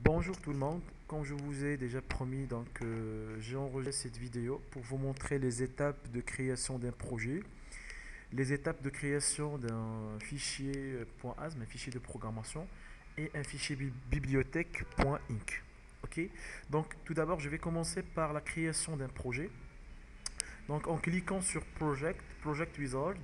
Bonjour tout le monde, comme je vous ai déjà promis, j'ai enregistré cette vidéo pour vous montrer les étapes de création d'un projet, les étapes de création d'un fichier .asm, un fichier de programmation, et un fichier bibliothèque .inc. Ok. Donc tout d'abord, je vais commencer par la création d'un projet. Donc en cliquant sur Project Wizard,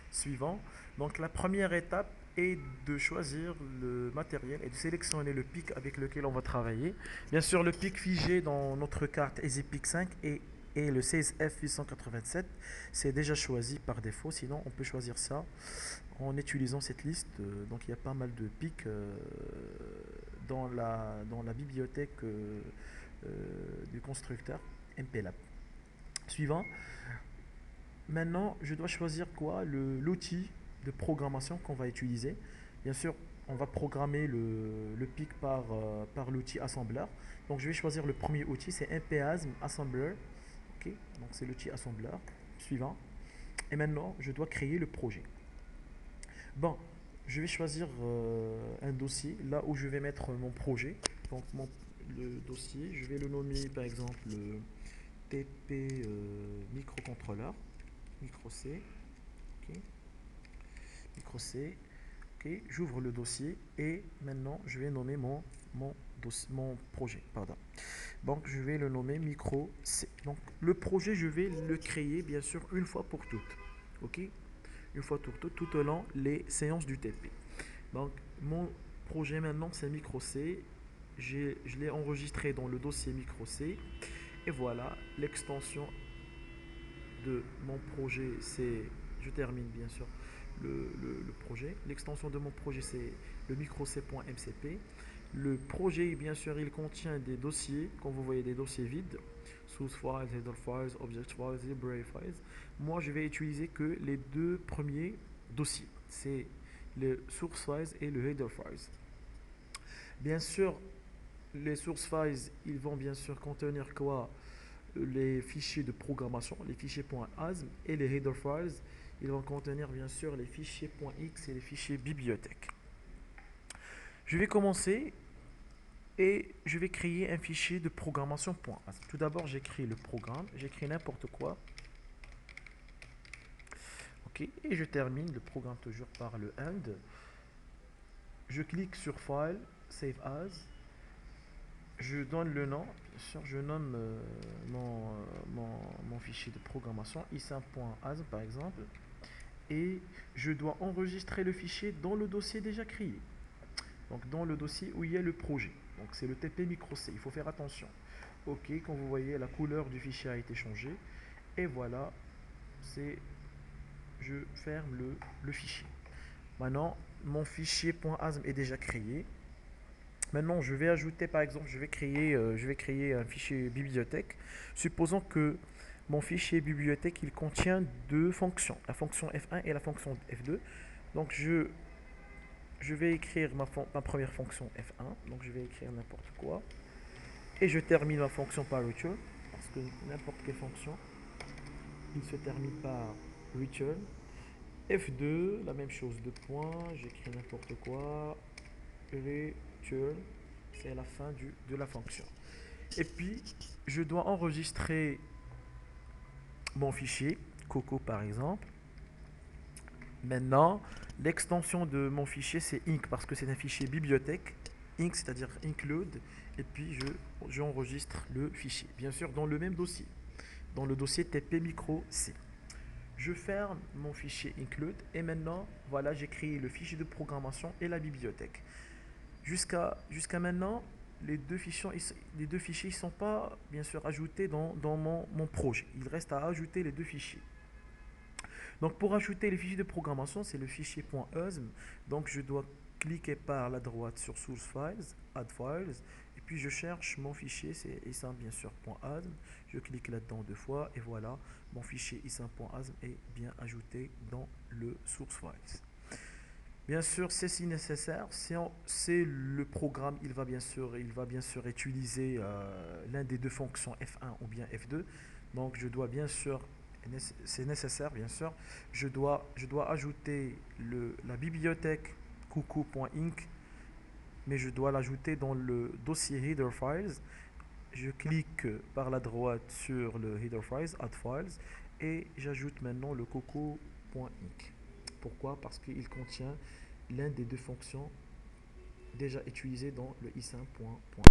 suivant. Donc la première étape est de choisir le matériel et de sélectionner le pic avec lequel on va travailler. Bien sûr, le pic figé dans notre carte EasyPic 5 et le 16F887, c'est déjà choisi par défaut. Sinon, on peut choisir ça en utilisant cette liste. Donc il y a pas mal de pics dans la bibliothèque du constructeur MPLAB. Suivant. Maintenant, je dois choisir quoi? L'outil de programmation qu'on va utiliser. Bien sûr, on va programmer le PIC par l'outil assembleur. Donc, je vais choisir le premier outil, c'est NPASM Assembler. Ok, donc c'est l'outil assembleur. Suivant. Et maintenant, je dois créer le projet. Bon, je vais choisir un dossier là où je vais mettre mon projet. Donc, le dossier, je vais le nommer par exemple TP microcontrôleur. Micro C, ok, micro C, ok, j'ouvre le dossier et maintenant je vais nommer mon projet, pardon. Donc je vais le nommer micro C. Donc le projet, je vais le créer bien sûr une fois pour toutes, ok, une fois pour toutes, tout au long les séances du TP. Donc mon projet maintenant c'est micro C, je l'ai enregistré dans le dossier micro C et voilà l'extension de mon projet, c'est, je termine bien sûr le projet. L'extension de mon projet, c'est le microc.mcp. Le projet, bien sûr, il contient des dossiers, comme vous voyez, des dossiers vides, source files, header files, object files, library files. Moi, je vais utiliser que les deux premiers dossiers, c'est le source files et le header files. Bien sûr, les source files, ils vont bien sûr contenir quoi? Les fichiers de programmation, les fichiers .asm et les header files, ils vont contenir bien sûr les fichiers .x et les fichiers bibliothèque. Je vais commencer et je vais créer un fichier de programmation .asm. Tout d'abord, j'écris le programme, j'écris n'importe quoi. Ok, et je termine le programme toujours par le end. Je clique sur File, Save As. Je donne le nom, bien sûr, je nomme mon fichier de programmation, isam.asm par exemple. Et je dois enregistrer le fichier dans le dossier déjà créé. Donc dans le dossier où il y a le projet. Donc c'est le TP micro C. Il faut faire attention. Ok, comme vous voyez, la couleur du fichier a été changée. Et voilà, c'est je ferme le fichier. Maintenant, mon fichier .asm est déjà créé. Maintenant, je vais ajouter, par exemple, je vais créer un fichier bibliothèque. Supposons que mon fichier bibliothèque, il contient deux fonctions, la fonction F1 et la fonction F2. Donc, je vais écrire ma première fonction F1. Donc, je vais écrire n'importe quoi. Et je termine ma fonction par return. Parce que n'importe quelle fonction, il se termine par return. F2, la même chose, deux points. J'écris n'importe quoi. Return. C'est la fin de la fonction. Et puis, je dois enregistrer mon fichier, Coco par exemple. Maintenant, l'extension de mon fichier, c'est inc parce que c'est un fichier bibliothèque. Inc, c'est-à-dire include. Et puis, j'enregistre le fichier. Bien sûr, dans le même dossier. Dans le dossier TP micro C. Je ferme mon fichier include. Et maintenant, voilà, j'ai créé le fichier de programmation et la bibliothèque. Jusqu'à maintenant, les deux fichiers ne sont pas bien sûr ajoutés dans mon projet. Il reste à ajouter les deux fichiers. Donc pour ajouter les fichiers de programmation, c'est le fichier .asm. Donc je dois cliquer par la droite sur Source Files, Add Files, et puis je cherche mon fichier, c'est isam bien sûr .asm. Je clique là-dedans deux fois et voilà, mon fichier isam.asm est bien ajouté dans le Source Files. Bien sûr, c'est si nécessaire. C'est le programme, il va bien sûr utiliser l'un des deux fonctions F1 ou bien F2. Donc, je dois bien sûr, c'est nécessaire bien sûr, je dois ajouter la bibliothèque coucou.inc mais je dois l'ajouter dans le dossier header files. Je clique par la droite sur le header files, add files, et j'ajoute maintenant le coco.inc. Pourquoi? Parce qu'il contient l'un des deux fonctions déjà utilisées dans le i5.point.